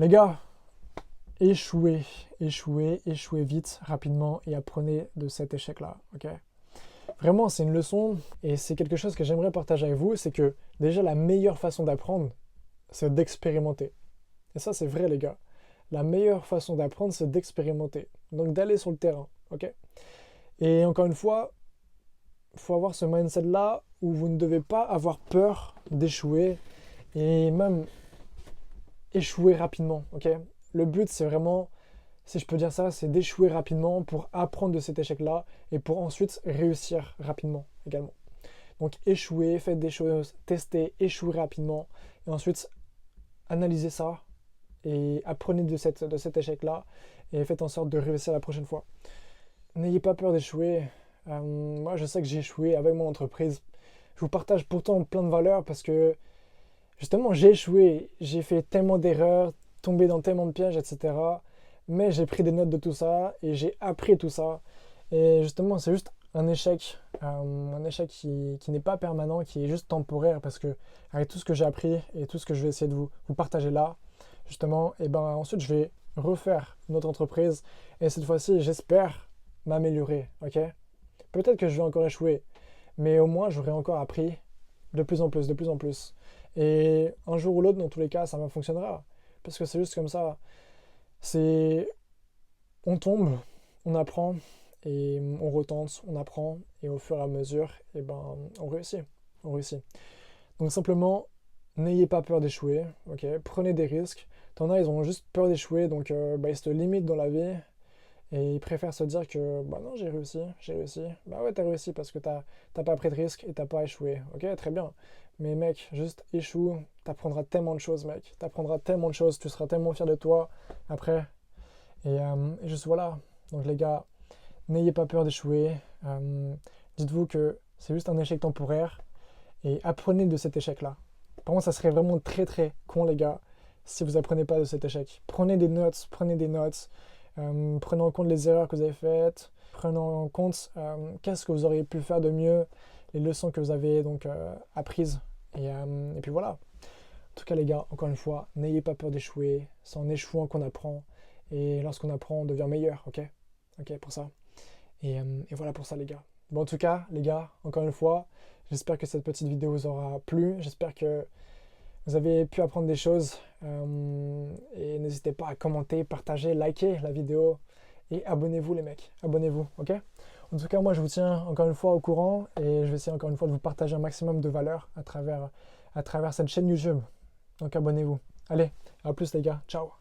Les gars, échouez, échouez, échouez vite, rapidement et apprenez de cet échec-là, ok? Vraiment, c'est une leçon et c'est quelque chose que j'aimerais partager avec vous, c'est que déjà la meilleure façon d'apprendre, c'est d'expérimenter. Et ça, c'est vrai, les gars. La meilleure façon d'apprendre, c'est d'expérimenter. Donc d'aller sur le terrain, ok? Et encore une fois, il faut avoir ce mindset-là où vous ne devez pas avoir peur d'échouer et même échouer rapidement, ok? Le but, c'est vraiment, si je peux dire ça, c'est d'échouer rapidement pour apprendre de cet échec-là et pour ensuite réussir rapidement également. Donc échouer, faites des choses, testez, échouez rapidement et ensuite analysez ça et apprenez de cet échec-là et faites en sorte de réussir la prochaine fois. N'ayez pas peur d'échouer. Moi, je sais que j'ai échoué avec mon entreprise. Je vous partage pourtant plein de valeurs parce que justement, j'ai échoué. J'ai fait tellement d'erreurs, tombé dans tellement de pièges, etc. Mais j'ai pris des notes de tout ça et j'ai appris tout ça. Et justement, c'est juste un échec qui n'est pas permanent, qui est juste temporaire parce que avec tout ce que j'ai appris et tout ce que je vais essayer de vous partager là, justement, et ben ensuite je vais refaire notre entreprise et cette fois-ci, j'espère m'améliorer, ok? Peut-être que je vais encore échouer, mais au moins j'aurai encore appris de plus en plus, de plus en plus. Et un jour ou l'autre, dans tous les cas, ça me fonctionnera. Parce que c'est juste comme ça. C'est on tombe, on apprend et on retente, on apprend et au fur et à mesure, et ben on réussit, on réussit. Donc simplement, n'ayez pas peur d'échouer, ok? Prenez des risques. T'en as, ils ont juste peur d'échouer, donc ils se limitent dans la vie et ils préfèrent se dire que bah non, j'ai réussi, j'ai réussi. Bah ouais, t'as réussi parce que t'as pas pris de risque et t'as pas échoué, ok? Très bien. Mais mec, juste échoue, t'apprendras tellement de choses, mec. T'apprendras tellement de choses, tu seras tellement fier de toi après. Et juste voilà. Donc les gars, n'ayez pas peur d'échouer. Dites-vous que c'est juste un échec temporaire et apprenez de cet échec-là. Par contre, ça serait vraiment très très con, les gars, si vous apprenez pas de cet échec. Prenez des notes, prenez des notes. Prenez en compte les erreurs que vous avez faites. Prenez en compte qu'est-ce que vous auriez pu faire de mieux, les leçons que vous avez donc apprises. Et puis voilà. En tout cas, les gars, encore une fois, n'ayez pas peur d'échouer. C'est en échouant qu'on apprend. Et lorsqu'on apprend, on devient meilleur, ok? Ok, pour ça. Et voilà pour ça, les gars. Bon, en tout cas, les gars, encore une fois, j'espère que cette petite vidéo vous aura plu. J'espère que vous avez pu apprendre des choses. Et n'hésitez pas à commenter, partager, liker la vidéo. Et abonnez-vous, les mecs. Abonnez-vous, ok? En tout cas, moi, je vous tiens encore une fois au courant. Et je vais essayer encore une fois de vous partager un maximum de valeur à travers cette chaîne YouTube. Donc abonnez-vous. Allez, à plus les gars. Ciao.